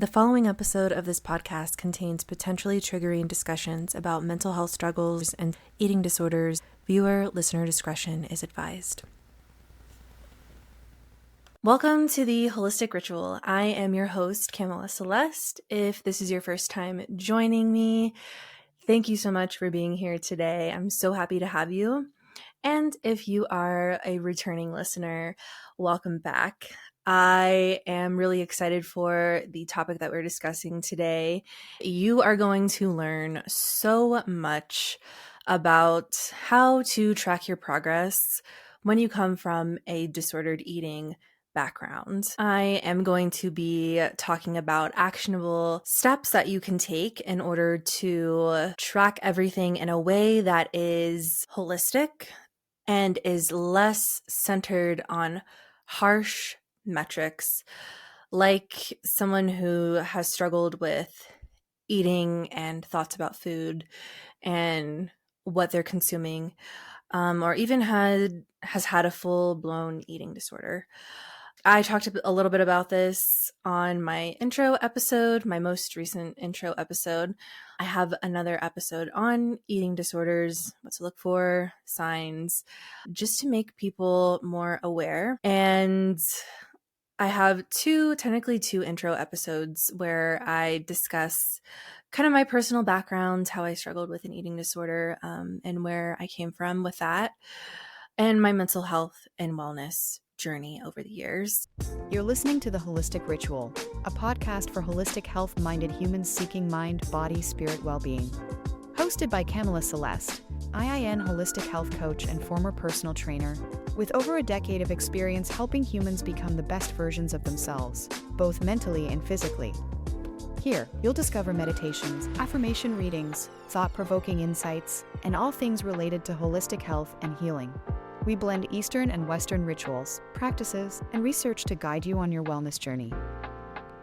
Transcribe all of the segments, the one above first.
The following episode of this podcast contains potentially triggering discussions about mental health struggles and eating disorders. Listener discretion is advised. Welcome to the Holistic Ritual. I am your host, Kamela Celeste. If this is your first time joining me, thank you so much for being here today. I'm so happy to have you. And if you are a returning listener, welcome back. I am really excited for the topic that we're discussing today. You are going to learn so much about how to track your progress when you come from a disordered eating background. I am going to be talking about actionable steps that you can take in order to track everything in a way that is holistic and is less centered on harsh metrics, like someone who has struggled with eating and thoughts about food and what they're consuming, or even has had a full-blown eating disorder. I talked a little bit about this on my intro episode, my most recent intro episode. I have another episode on eating disorders, what to look for, signs, just to make people more aware. And I have technically two intro episodes where I discuss kind of my personal background, how I struggled with an eating disorder, and where I came from with that, and my mental health and wellness journey over the years. You're listening to The Holistic Ritual, a podcast for holistic health-minded humans seeking mind, body, spirit well-being. Hosted by Kamela Celeste, IIN holistic health coach and former personal trainer, with over a decade of experience helping humans become the best versions of themselves, both mentally and physically. Here, you'll discover meditations, affirmation readings, thought-provoking insights, and all things related to holistic health and healing. We blend Eastern and Western rituals, practices, and research to guide you on your wellness journey.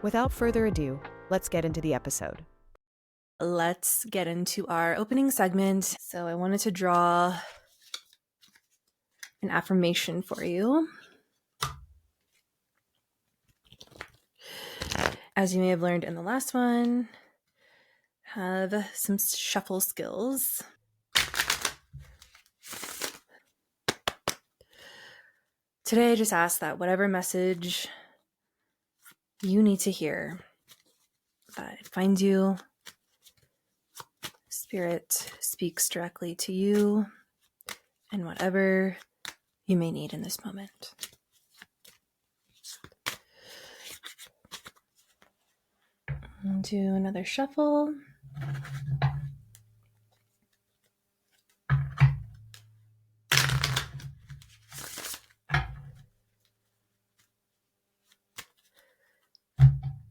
Without further ado, let's get into the episode. Let's get into our opening segment. So I wanted to draw an affirmation for you. As you may have learned in the last one, have some shuffle skills. Today, I just ask that whatever message you need to hear, that it finds you, Spirit speaks directly to you, and whatever you may need in this moment. I'll do another shuffle.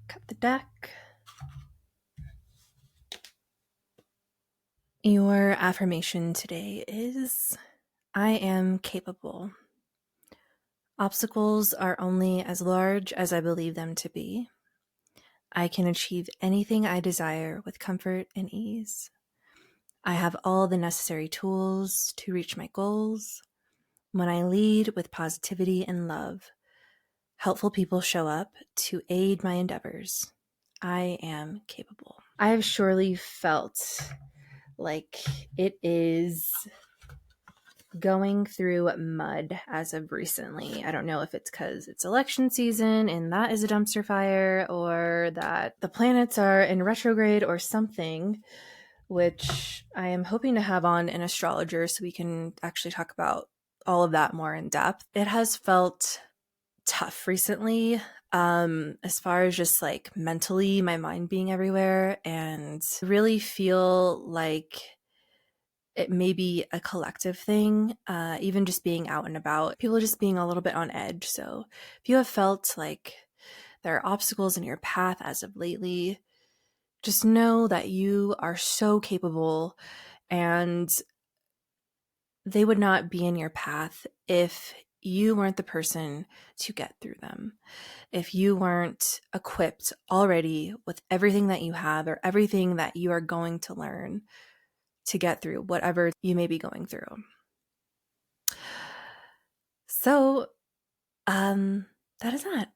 Cut the deck. Your affirmation today is, I am capable. Obstacles are only as large as I believe them to be. I can achieve anything I desire with comfort and ease. I have all the necessary tools to reach my goals. When I lead with positivity and love, helpful people show up to aid my endeavors. I am capable. I have surely felt like it is going through mud as of recently. I don't know if it's because it's election season and that is a dumpster fire, or that the planets are in retrograde or something, which I am hoping to have on an astrologer so we can actually talk about all of that more in depth. It has felt tough recently, as far as just like mentally, my mind being everywhere, and really feel like it may be a collective thing, even just being out and about, people just being a little bit on edge. So if you have felt like there are obstacles in your path as of lately, just know that you are so capable, and they would not be in your path if you weren't the person to get through them. If you weren't equipped already with everything that you have or everything that you are going to learn to get through whatever you may be going through. So, that is that.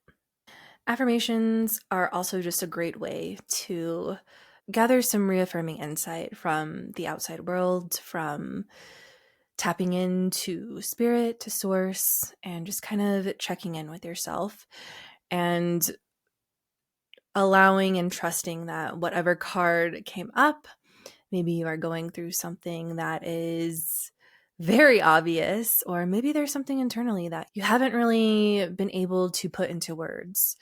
Affirmations are also just a great way to gather some reaffirming insight from the outside world, from tapping into spirit, to source, and just kind of checking in with yourself and allowing and trusting that whatever card came up, maybe you are going through something that is very obvious, or maybe there's something internally that you haven't really been able to put into words.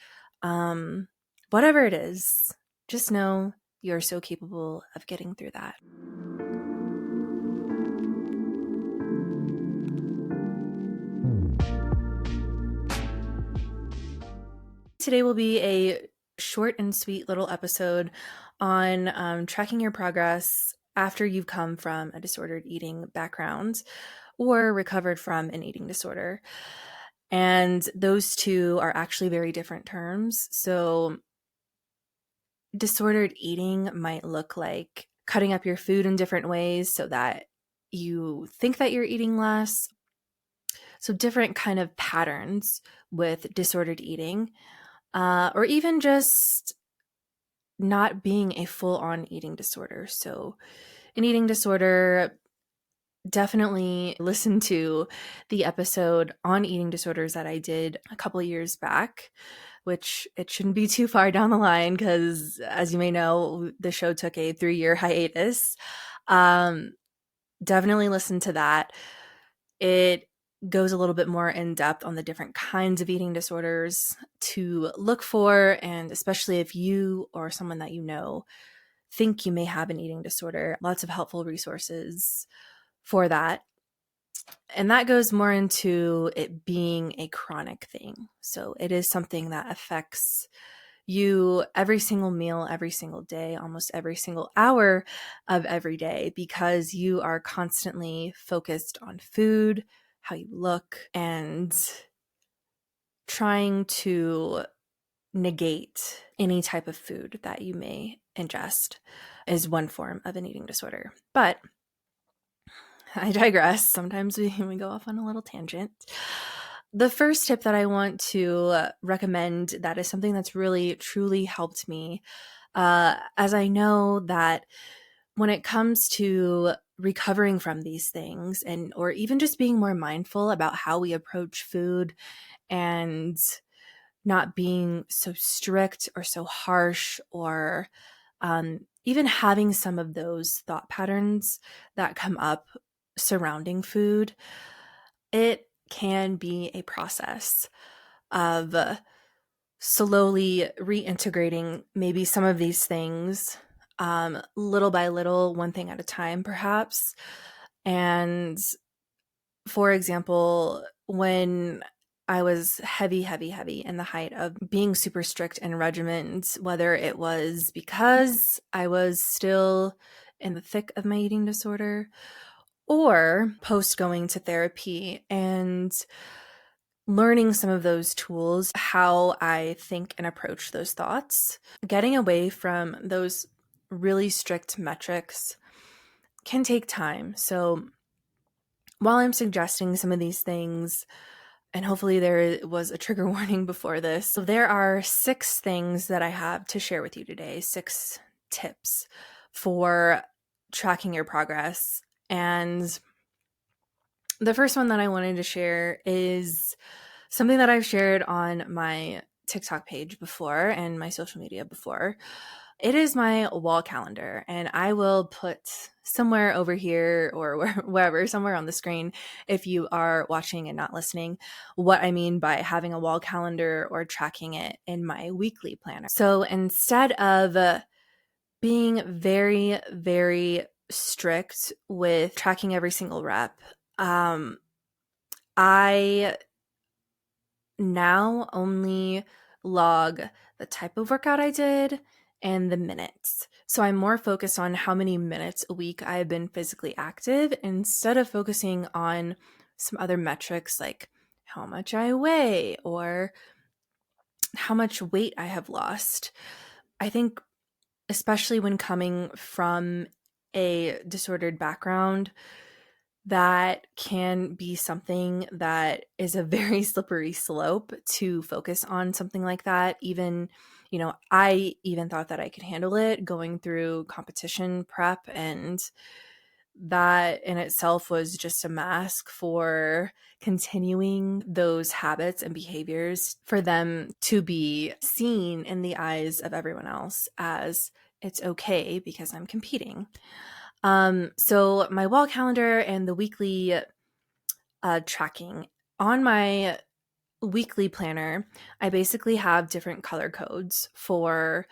Whatever it is, just know you're so capable of getting through that. Today will be a short and sweet little episode on tracking your progress after you've come from a disordered eating background or recovered from an eating disorder. And those two are actually very different terms. So, disordered eating might look like cutting up your food in different ways so that you think that you're eating less. So, different kind of patterns with disordered eating, or even just not being a full-on eating disorder. So, an eating disorder, definitely listen to the episode on eating disorders that I did a couple years back, which it shouldn't be too far down the line because, as you may know, the show took a 3-year hiatus. Definitely listen to that. It goes a little bit more in depth on the different kinds of eating disorders to look for, and especially if you or someone that you know think you may have an eating disorder, lots of helpful resources for that. And that goes more into it being a chronic thing. So it is something that affects you every single meal, every single day, almost every single hour of every day, because you are constantly focused on food, how you look, and trying to negate any type of food that you may ingest is one form of an eating disorder. But I digress. Sometimes we go off on a little tangent. The first tip that I want to recommend that is something that's really, truly helped me, as I know that when it comes to recovering from these things, and or even just being more mindful about how we approach food and not being so strict or so harsh, or even having some of those thought patterns that come up surrounding food, it can be a process of slowly reintegrating maybe some of these things, little by little, one thing at a time, perhaps. And for example, when I was heavy in the height of being super strict in regimens, whether it was because I was still in the thick of my eating disorder or post going to therapy and learning some of those tools, how I think and approach those thoughts, getting away from those really strict metrics can take time. So while I'm suggesting some of these things, and hopefully there was a trigger warning before this, so there are 6 things that I have to share with you today, 6 tips for tracking your progress. And the first one that I wanted to share is something that I've shared on my TikTok page before and my social media before. It is my wall calendar, and I will put somewhere over here or wherever, somewhere on the screen, if you are watching and not listening, what I mean by having a wall calendar or tracking it in my weekly planner. So instead of being very, very strict with tracking every single rep, I now only log the type of workout I did and the minutes. So I'm more focused on how many minutes a week I've been physically active instead of focusing on some other metrics like how much I weigh or how much weight I have lost. I think, especially when coming from a disordered background, that can be something that is a very slippery slope to focus on something like that. Even, I even thought that I could handle it going through competition prep, and that in itself was just a mask for continuing those habits and behaviors for them to be seen in the eyes of everyone else as it's okay because I'm competing. So my wall calendar and the weekly tracking on my weekly planner, I basically have different color codes for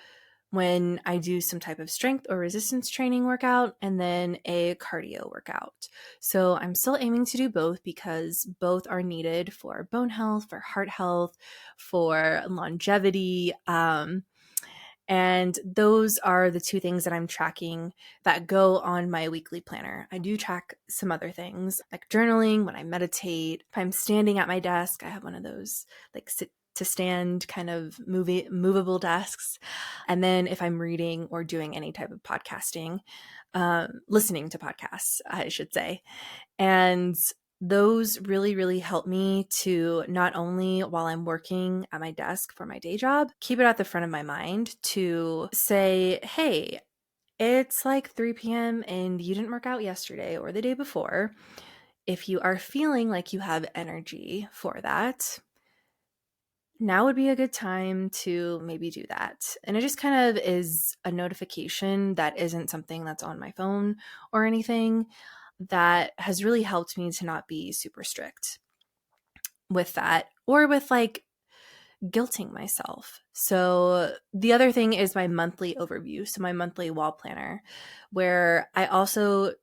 when I do some type of strength or resistance training workout and then a cardio workout. So I'm still aiming to do both because both are needed for bone health, for heart health, for longevity. And those are the two things that I'm tracking that go on my weekly planner. I do track some other things like journaling, when I meditate. If I'm standing at my desk, I have one of those like sit to stand kind of movable desks. And then if I'm reading or doing any type of podcasting, listening to podcasts, I should say. And those really, really help me to not only while I'm working at my desk for my day job, keep it at the front of my mind to say, hey, it's like 3 p.m. and you didn't work out yesterday or the day before. If you are feeling like you have energy for that, now would be a good time to maybe do that. And it just kind of is a notification that isn't something that's on my phone or anything, that has really helped me to not be super strict with that or with like guilting myself. So the other thing is my monthly overview. So my monthly wall planner, where I also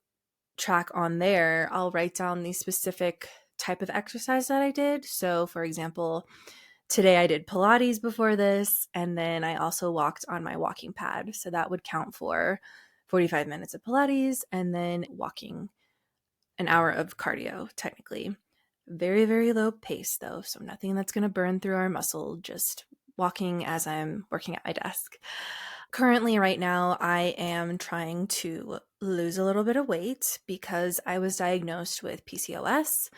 track on there, I'll write down the specific type of exercise that I did. So for example, today I did Pilates before this, and then I also walked on my walking pad. So that would count for 45 minutes of Pilates and then walking an hour of cardio, technically. Very, very low pace, though. So nothing that's going to burn through our muscle, just walking as I'm working at my desk. Currently, right now, I am trying to lose a little bit of weight because I was diagnosed with PCOS.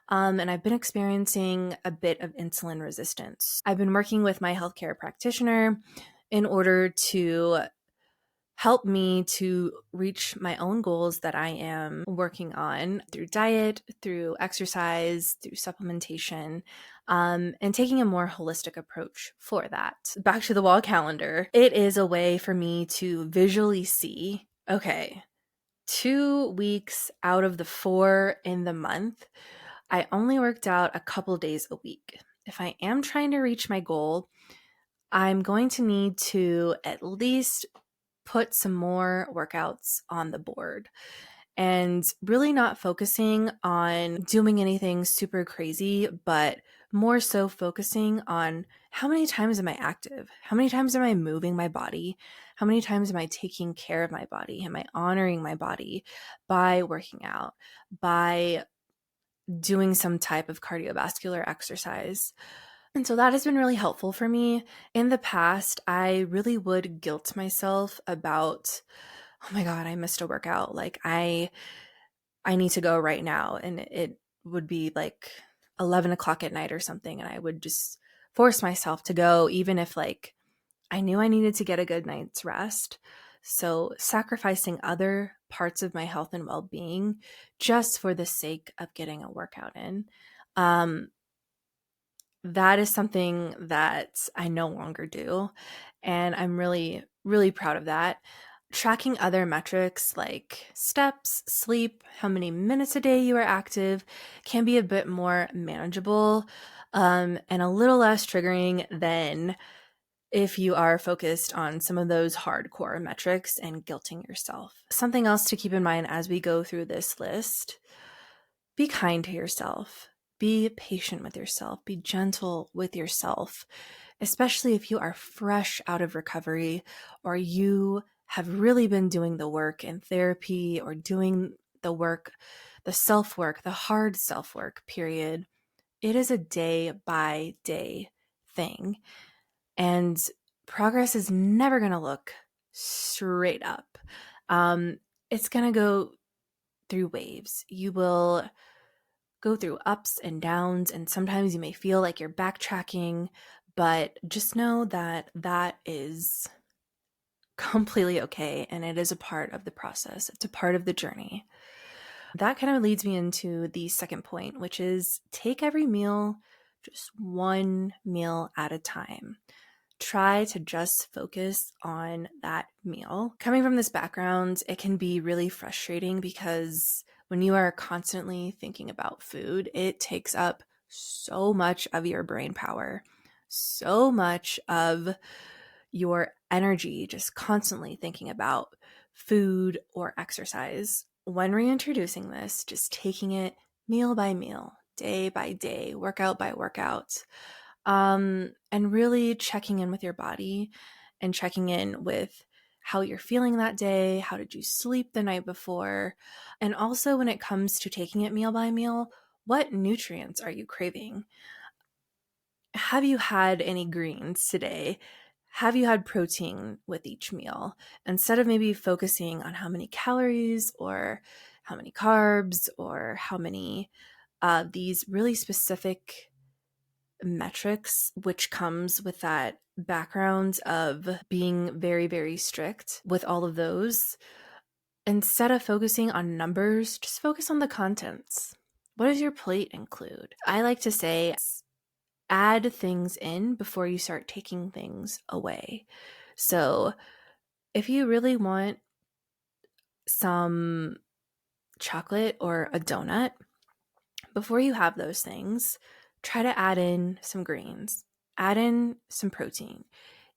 And I've been experiencing a bit of insulin resistance. I've been working with my healthcare practitioner in order to help me to reach my own goals that I am working on through diet, through exercise, through supplementation, and taking a more holistic approach for that. Back to the wall calendar, it is a way for me to visually see, okay, 2 weeks out of the 4 in the month, I only worked out a couple days a week. If I am trying to reach my goal, I'm going to need to at least put some more workouts on the board and really not focusing on doing anything super crazy, but more so focusing on how many times am I active? How many times am I moving my body? How many times am I taking care of my body? Am I honoring my body by working out, by doing some type of cardiovascular exercise? And so that has been really helpful for me. In the past, I really would guilt myself about, oh my God, I missed a workout. Like I need to go right now. And it would be like 11 o'clock at night or something. And I would just force myself to go, even if like I knew I needed to get a good night's rest. So sacrificing other parts of my health and well-being just for the sake of getting a workout in. Um, that is something that I no longer do. And I'm really, really proud of that. Tracking other metrics like steps, sleep, how many minutes a day you are active can be a bit more manageable, and a little less triggering than if you are focused on some of those hardcore metrics and guilting yourself. Something else to keep in mind as we go through this list: be kind to yourself. Be patient with yourself. Be gentle with yourself, especially if you are fresh out of recovery or you have really been doing the work in therapy or doing the work, the self work, the hard self work, period. It is a day by day thing. And progress is never going to look straight up. It's going to go through waves. You will go through ups and downs, and sometimes you may feel like you're backtracking, but just know that that is completely okay, and it is a part of the process. It's a part of the journey. That kind of leads me into the second point, which is take every meal just one meal at a time. Try to just focus on that meal. Coming from this background, it can be really frustrating because when you are constantly thinking about food, it takes up so much of your brain power, so much of your energy, just constantly thinking about food or exercise. When reintroducing this, just taking it meal by meal, day by day, workout by workout, and really checking in with your body and checking in with how you're feeling that day. How did you sleep the night before? And also, when it comes to taking it meal by meal, what nutrients are you craving? Have you had any greens today? Have you had protein with each meal? Instead of maybe focusing on how many calories or how many carbs or how many these really specific metrics, which comes with that background of being very, very strict with all of those. Instead of focusing on numbers, just focus on the contents. What does your plate include? I like to say, add things in before you start taking things away. So if you really want some chocolate or a donut, before you have those things, try to add in some greens, add in some protein.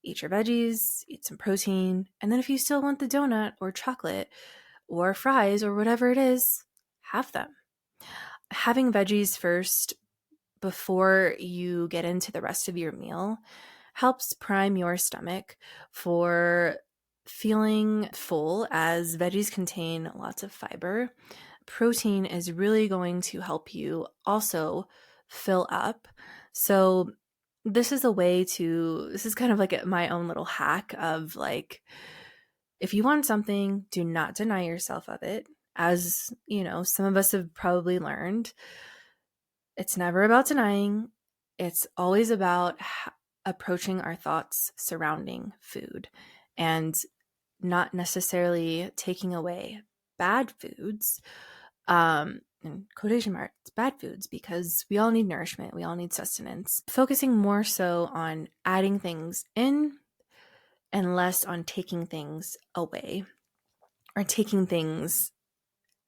Eat your veggies, eat some protein, and then if you still want the donut or chocolate or fries or whatever it is, have them. Having veggies first before you get into the rest of your meal helps prime your stomach for feeling full, as veggies contain lots of fiber. Protein is really going to help you also fill up. So this is a way to, this is kind of like my own little hack of like, if you want something, do not deny yourself of it. As you know, some of us have probably learned, it's never about denying. It's always about approaching our thoughts surrounding food and not necessarily taking away bad foods, in quotation marks, bad foods, because we all need nourishment. We all need sustenance. Focusing more so on adding things in and less on taking things away or taking things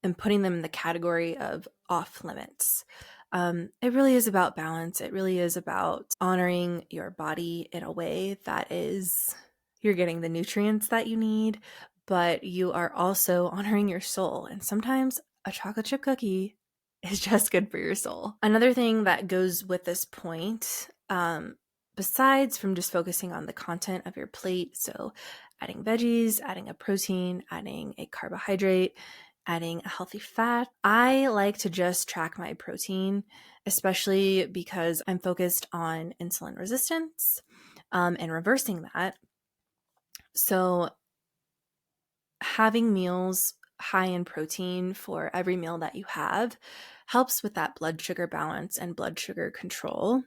and putting them in the category of off limits. It really is about balance. It really is about honoring your body in a way that is, you're getting the nutrients that you need, but you are also honoring your soul. And sometimes a chocolate chip cookie is just good for your soul. Another thing that goes with this point, besides from just focusing on the content of your plate, so adding veggies, adding a protein, adding a carbohydrate, adding a healthy fat, I like to just track my protein, especially because I'm focused on insulin resistance and reversing that. So having meals high in protein for every meal that you have helps with that blood sugar balance and blood sugar control.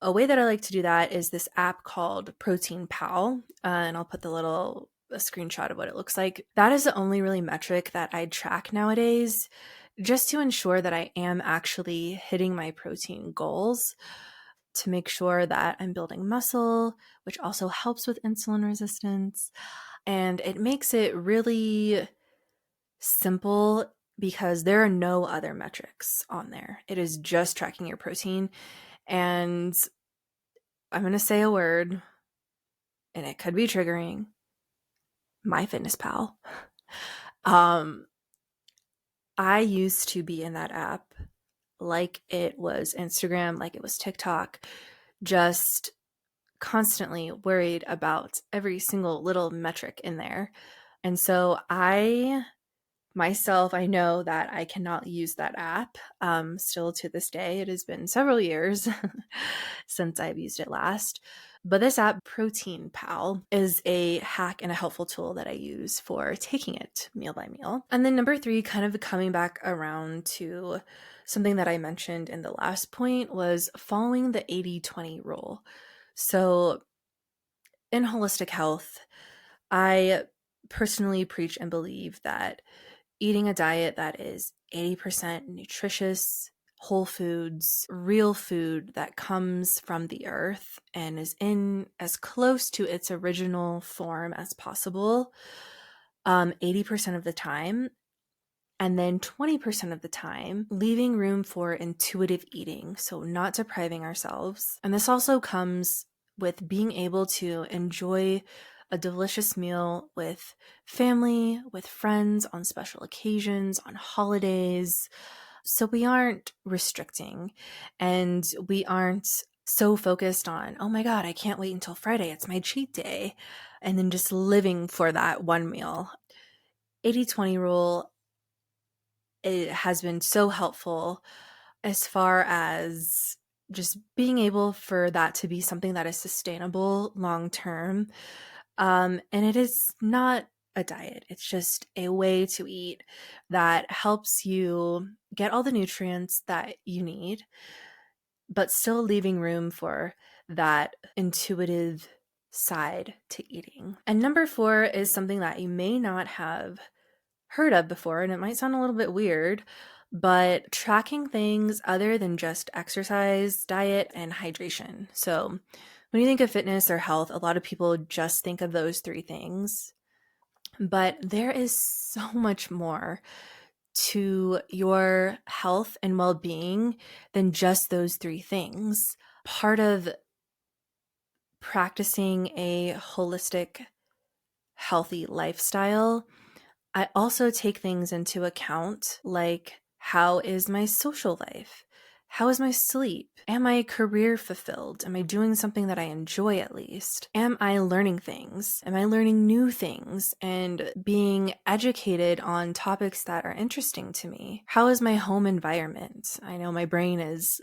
A way that I like to do that is this app called Protein Pal, and I'll put a screenshot of what it looks like. That is the only really metric that I track nowadays, just to ensure that I am actually hitting my protein goals, to make sure that I'm building muscle, which also helps with insulin resistance. And it makes it really simple because there are no other metrics on there. It is just tracking your protein. And I'm going to say a word, and it could be triggering. MyFitnessPal. I used to be in that app like it was Instagram, like it was TikTok, just constantly worried about every single little metric in there. And so I know that I cannot use that app still to this day. It has been several years since I've used it last. But this app, Protein Pal, is a hack and a helpful tool that I use for taking it meal by meal. And then number 3, kind of coming back around to something that I mentioned in the last point, was following the 80-20 rule. So in holistic health, I personally preach and believe that eating a diet that is 80% nutritious, whole foods, real food that comes from the earth and is in as close to its original form as possible, 80% of the time. And then 20% of the time, leaving room for intuitive eating, so not depriving ourselves. And this also comes with being able to enjoy a delicious meal with family, with friends, on special occasions, on holidays. So we aren't restricting and we aren't so focused on, oh my God, I can't wait until Friday, it's my cheat day, and then just living for that one meal. 80-20 rule, it has been so helpful as far as just being able for that to be something that is sustainable long term. And it is not a diet, it's just a way to eat that helps you get all the nutrients that you need, but still leaving room for that intuitive side to eating. And number 4 is something that you may not have heard of before, and it might sound a little bit weird, but tracking things other than just exercise, diet, and hydration. So when you think of fitness or health, a lot of people just think of those 3 things, but there is so much more to your health and well-being than just those 3 things. Part of practicing a holistic, healthy lifestyle, I also take things into account, like how is my social life? How is my sleep? Am I career fulfilled? Am I doing something that I enjoy at least? Am I learning things? Am I learning new things and being educated on topics that are interesting to me? How is my home environment? I know my brain is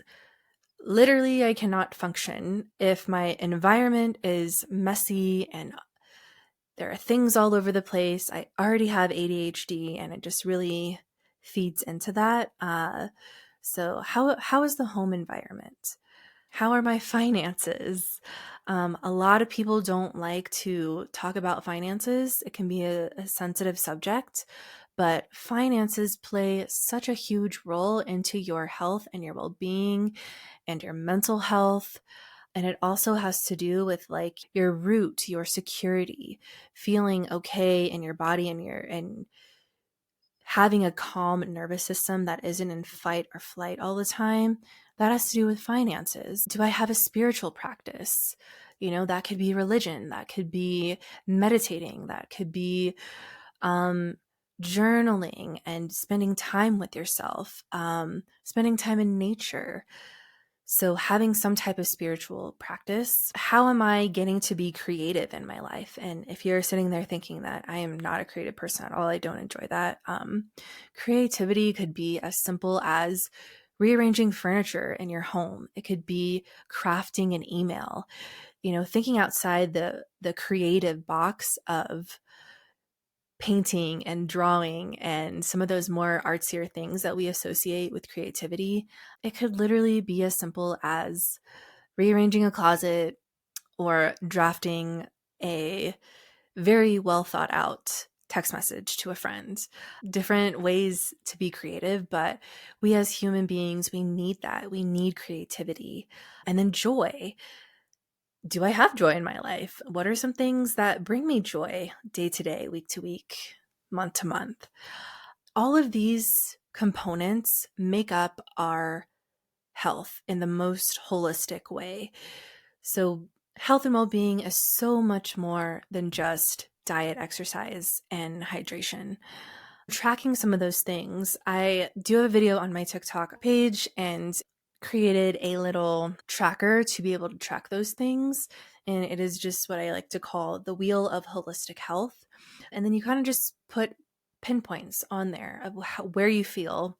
literally, I cannot function if my environment is messy and there are things all over the place. I already have ADHD and it just really feeds into that. So how is the home environment? How are my finances? A lot of people don't like to talk about finances. It can be a sensitive subject, but finances play such a huge role into your health and your well-being and your mental health. And it also has to do with like your root, your security, feeling okay in your body and having a calm nervous system that isn't in fight or flight all the time. That has to do with finances. Do I have a spiritual practice? You know, that could be religion, that could be meditating, that could be um, journaling and spending time with yourself, spending time in nature. So, having some type of spiritual practice. How am I getting to be creative in my life? And if you're sitting there thinking that I am not a creative person at all, I don't enjoy that. Creativity could be as simple as rearranging furniture in your home. It could be crafting an email. You know, thinking outside the creative box of painting and drawing and some of those more artsier things that we associate with creativity. It could literally be as simple as rearranging a closet or drafting a very well thought out text message to a friend. Different ways to be creative, but we as human beings, we need that. We need creativity. And then joy. Do I have joy in my life? What are some things that bring me joy day to day, week to week, month to month? All of these components make up our health in the most holistic way. So, health and well being is so much more than just diet, exercise, and hydration. Tracking some of those things, I do have a video on my TikTok page and created a little tracker to be able to track those things. And it is just what I like to call the wheel of holistic health. And then you kind of just put pinpoints on there of where you feel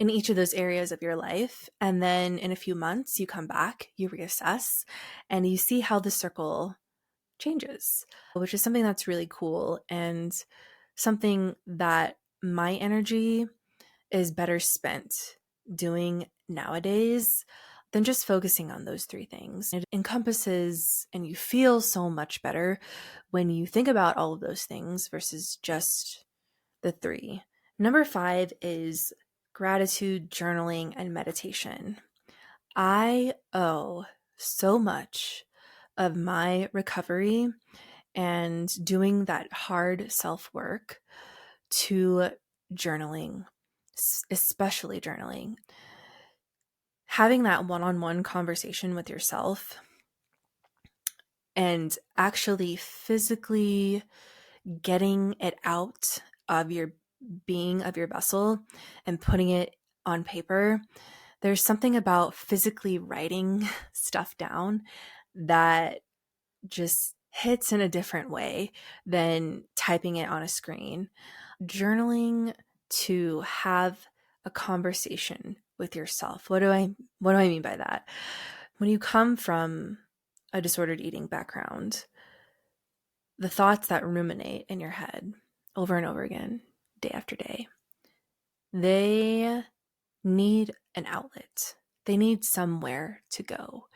in each of those areas of your life. And then in a few months, you come back, you reassess, and you see how the circle changes, which is something that's really cool and something that my energy is better spent doing nowadays than just focusing on those three things. It encompasses, and you feel so much better when you think about all of those things versus just the three. Number 5 is gratitude, journaling, and meditation. I owe so much of my recovery and doing that hard self work to journaling, especially journaling. Having that one on one conversation with yourself and actually physically getting it out of your being, of your vessel, and putting it on paper. There's something about physically writing stuff down that just hits in a different way than typing it on a screen. Journaling to have a conversation with yourself. What do I mean by that? When you come from a disordered eating background, the thoughts that ruminate in your head over and over again, day after day, they need an outlet. They need somewhere to go.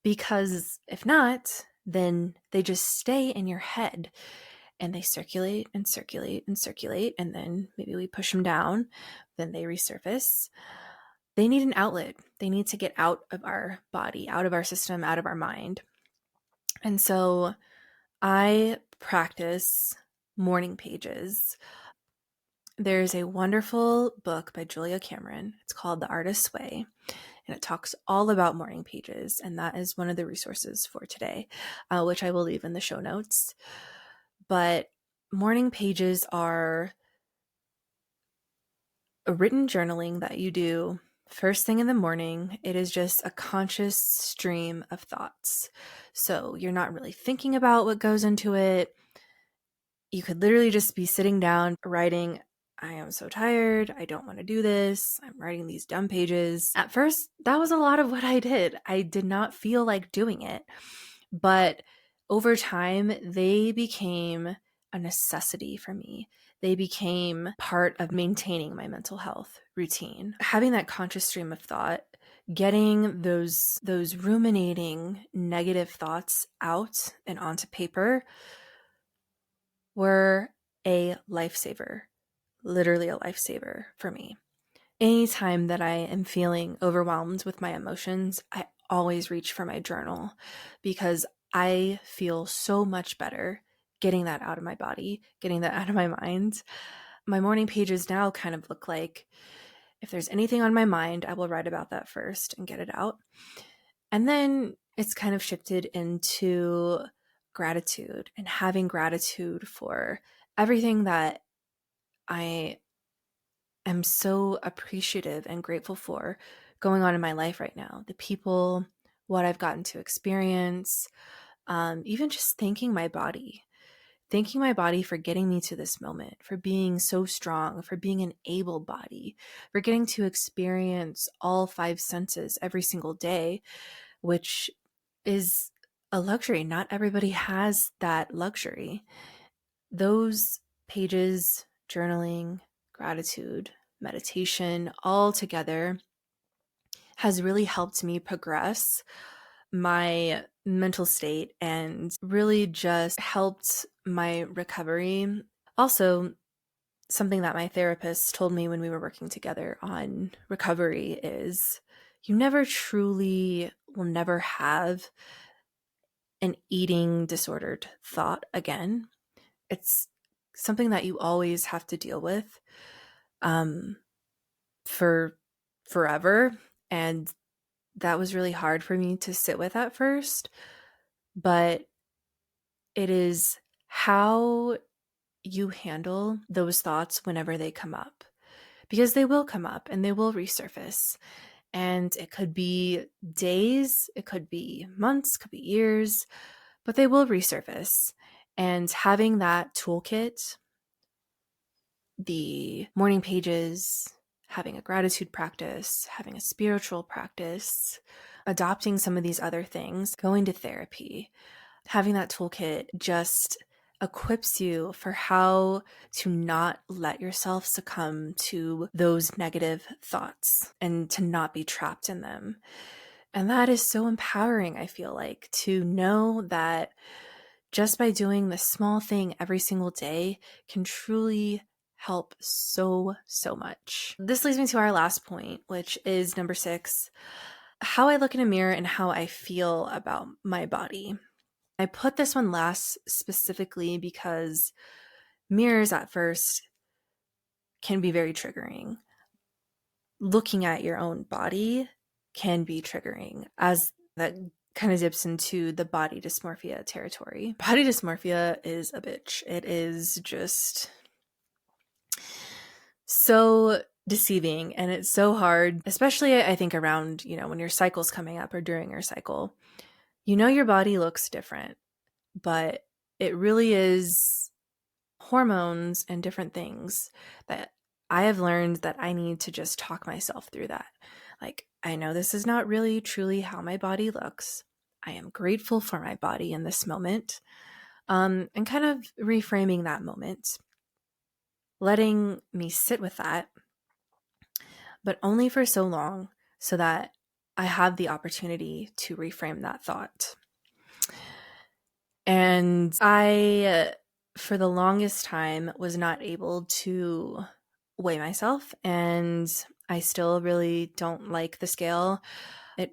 Because if not, then they just stay in your head and they circulate and circulate and circulate. And then maybe we push them down, then they resurface. They need an outlet. They need to get out of our body, out of our system, out of our mind. And so I practice morning pages. There's a wonderful book by Julia Cameron. It's called The Artist's Way, and it talks all about morning pages. And that is one of the resources for today, which I will leave in the show notes. But morning pages are a written journaling that you do first thing in the morning. It is just a conscious stream of thoughts. So you're not really thinking about what goes into it. You could literally just be sitting down writing, I am so tired. I don't want to do this. I'm writing these dumb pages. At first, that was a lot of what I did. I did not feel like doing it. But over time, they became a necessity for me. They became part of maintaining my mental health routine. Having that conscious stream of thought, getting those ruminating negative thoughts out and onto paper were a lifesaver, literally a lifesaver for me. Anytime that I am feeling overwhelmed with my emotions, I always reach for my journal because I feel so much better getting that out of my body, getting that out of my mind. My morning pages now kind of look like, if there's anything on my mind, I will write about that first and get it out. And then it's kind of shifted into gratitude and having gratitude for everything that I am so appreciative and grateful for going on in my life right now. The people, what I've gotten to experience, even just thanking my body for getting me to this moment, for being so strong, for being an able body, for getting to experience all 5 senses every single day, which is a luxury. Not everybody has that luxury. Those pages, journaling, gratitude, meditation, all together has really helped me progress my mental state and really just helped my recovery. Also, something that my therapist told me when we were working together on recovery is you never truly will never have an eating disordered thought again. It's something that you always have to deal with for forever. And that was really hard for me to sit with at first. But it is how you handle those thoughts whenever they come up. Because they will come up and they will resurface. And it could be days, it could be months, could be years, but they will resurface. And having that toolkit, the morning pages, having a gratitude practice, having a spiritual practice, adopting some of these other things, going to therapy, having that toolkit just equips you for how to not let yourself succumb to those negative thoughts and to not be trapped in them. And that is so empowering, I feel like, to know that just by doing this small thing every single day can truly help so, so much. This leads me to our last point, which is number 6, how I look in a mirror and how I feel about my body. I put this one last specifically because mirrors at first can be very triggering. Looking at your own body can be triggering, as that kind of dips into the body dysmorphia territory. Body dysmorphia is a bitch. It is just so deceiving, and it's so hard, especially I think around, when your cycle's coming up or during your cycle. Your body looks different, but it really is hormones and different things that I have learned that I need to just talk myself through that. Like, I know this is not really truly how my body looks. I am grateful for my body in this moment. And kind of reframing that moment, letting me sit with that, but only for so long so that I have the opportunity to reframe that thought. And I, for the longest time, was not able to weigh myself, and I still really don't like the scale. It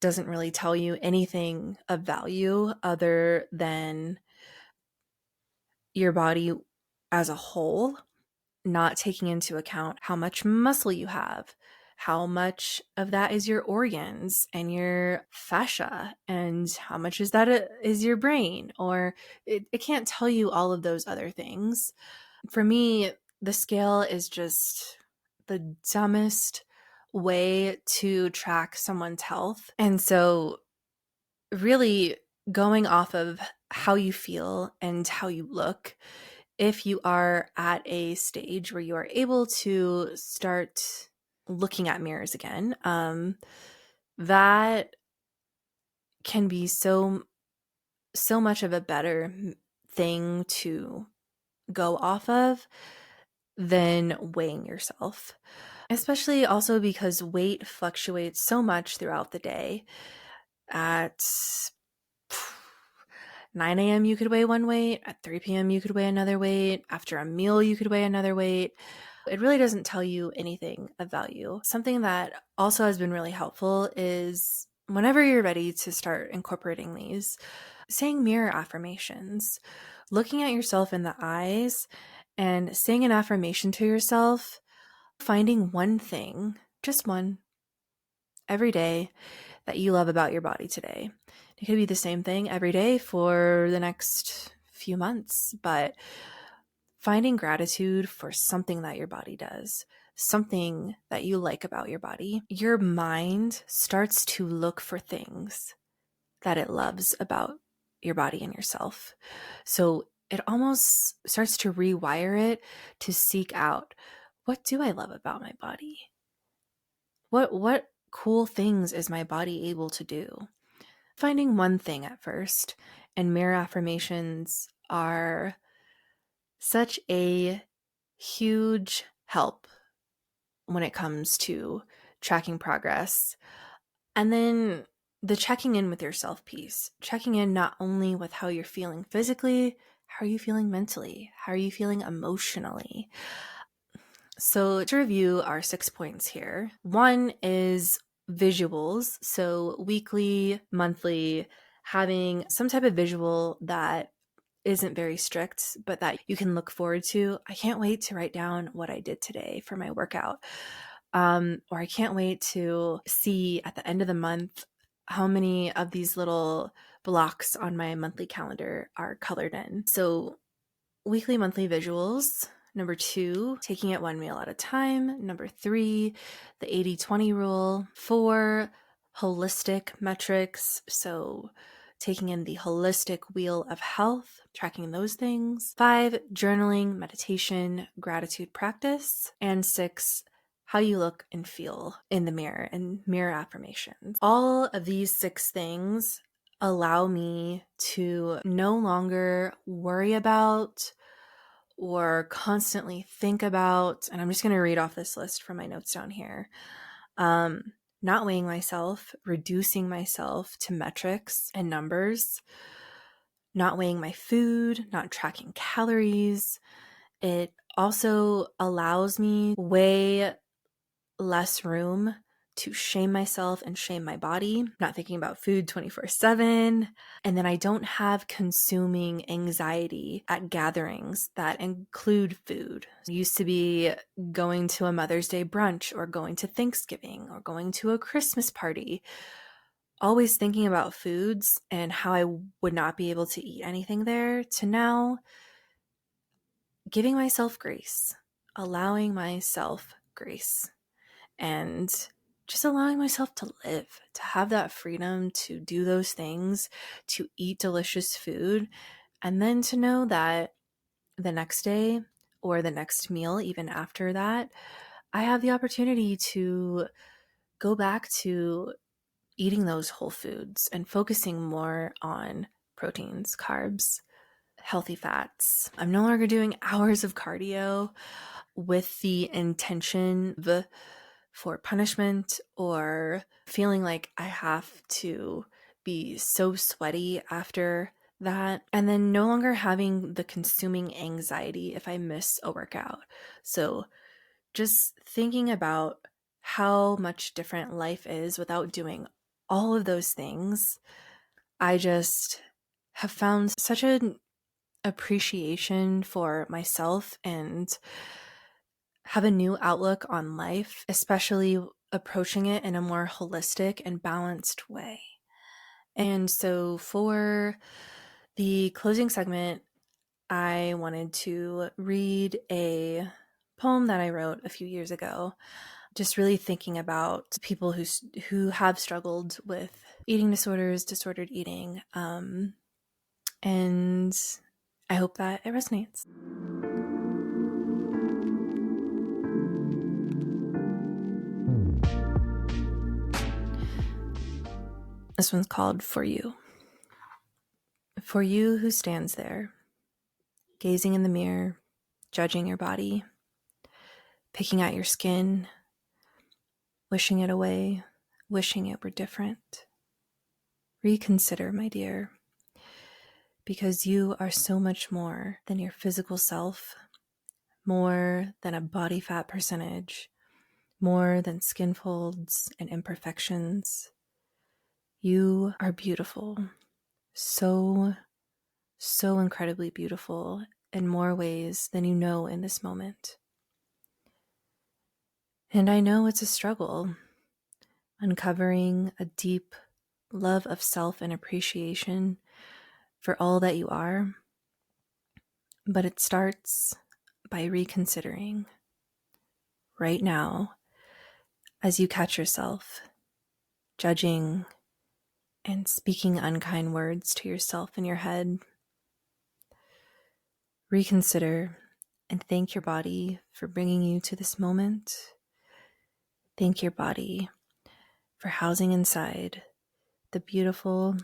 doesn't really tell you anything of value other than your body as a whole, not taking into account how much muscle you have, how much of that is your organs and your fascia, and how much is that is your brain, or it can't tell you all of those other things. For me, the scale is just the dumbest way to track someone's health. And so really going off of how you feel and how you look, if you are at a stage where you are able to start looking at mirrors again, that can be so much of a better thing to go off of than weighing yourself. Especially also because weight fluctuates so much throughout the day. At 9 a.m. you could weigh one weight, at 3 p.m. you could weigh another weight, after a meal you could weigh another weight. It really doesn't tell you anything of value. Something that also has been really helpful is whenever you're ready to start incorporating these, saying mirror affirmations, looking at yourself in the eyes and saying an affirmation to yourself, finding one thing, just one, every day that you love about your body today. It could be the same thing every day for the next few months, but finding gratitude for something that your body does, something that you like about your body, your mind starts to look for things that it loves about your body and yourself. So it almost starts to rewire it to seek out, what do I love about my body? What cool things is my body able to do? Finding one thing at first, and mirror affirmations are such a huge help when it comes to tracking progress. And then the checking in with yourself piece, checking in not only with how you're feeling physically, how are you feeling mentally? How are you feeling emotionally? So to review our 6 points here, 1 is visuals. So weekly, monthly, having some type of visual that isn't very strict, but that you can look forward to. I can't wait to write down what I did today for my workout. Or I can't wait to see at the end of the month how many of these little blocks on my monthly calendar are colored in. So weekly, monthly visuals. Number 2, taking it one meal at a time. Number 3, the 80-20 rule. 4, holistic metrics. So taking in the holistic wheel of health, tracking those things. 5, journaling, meditation, gratitude practice. And 6, how you look and feel in the mirror and mirror affirmations. All of these 6 things allow me to no longer worry about or constantly think about, and I'm just going to read off this list from my notes down here. Not weighing myself, reducing myself to metrics and numbers, not weighing my food, not tracking calories. It also allows me way less room to shame myself and shame my body, not thinking about food 24/7. And then I don't have consuming anxiety at gatherings that include food. It used to be going to a Mother's Day brunch or going to Thanksgiving or going to a Christmas party, always thinking about foods and how I would not be able to eat anything there, to now giving myself grace, allowing myself grace, and just allowing myself to live, to have that freedom to do those things, to eat delicious food, and then to know that the next day or the next meal, even after that, I have the opportunity to go back to eating those whole foods and focusing more on proteins, carbs, healthy fats. I'm no longer doing hours of cardio with the intention for punishment or feeling like I have to be so sweaty after that, and then no longer having the consuming anxiety if I miss a workout. So just thinking about how much different life is without doing all of those things, I just have found such an appreciation for myself and have a new outlook on life, especially approaching it in a more holistic and balanced way. And so for the closing segment, I wanted to read a poem that I wrote a few years ago, just really thinking about people who have struggled with eating disorders, disordered eating, and I hope that it resonates. This one's called For You. For you who stands there, gazing in the mirror, judging your body, picking at your skin, wishing it away, wishing it were different. Reconsider, my dear, because you are so much more than your physical self, more than a body fat percentage, more than skin folds and imperfections. You are beautiful, so incredibly beautiful in more ways than you know in this moment. And I know it's a struggle, uncovering a deep love of self and appreciation for all that you are. But it starts by reconsidering right now as you catch yourself judging and speaking unkind words to yourself in your head. Reconsider and thank your body for bringing you to this moment. Thank your body for housing inside the beautiful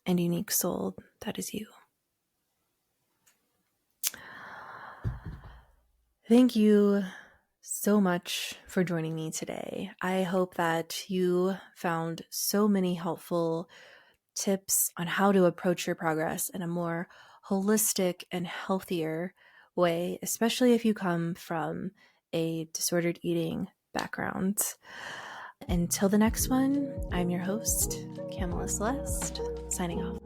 and unique soul that is you. Thank you so much for joining me today. I hope that you found so many helpful tips on how to approach your progress in a more holistic and healthier way, especially if you come from a disordered eating background. Until the next one, I'm your host, Kamela Celeste, signing off.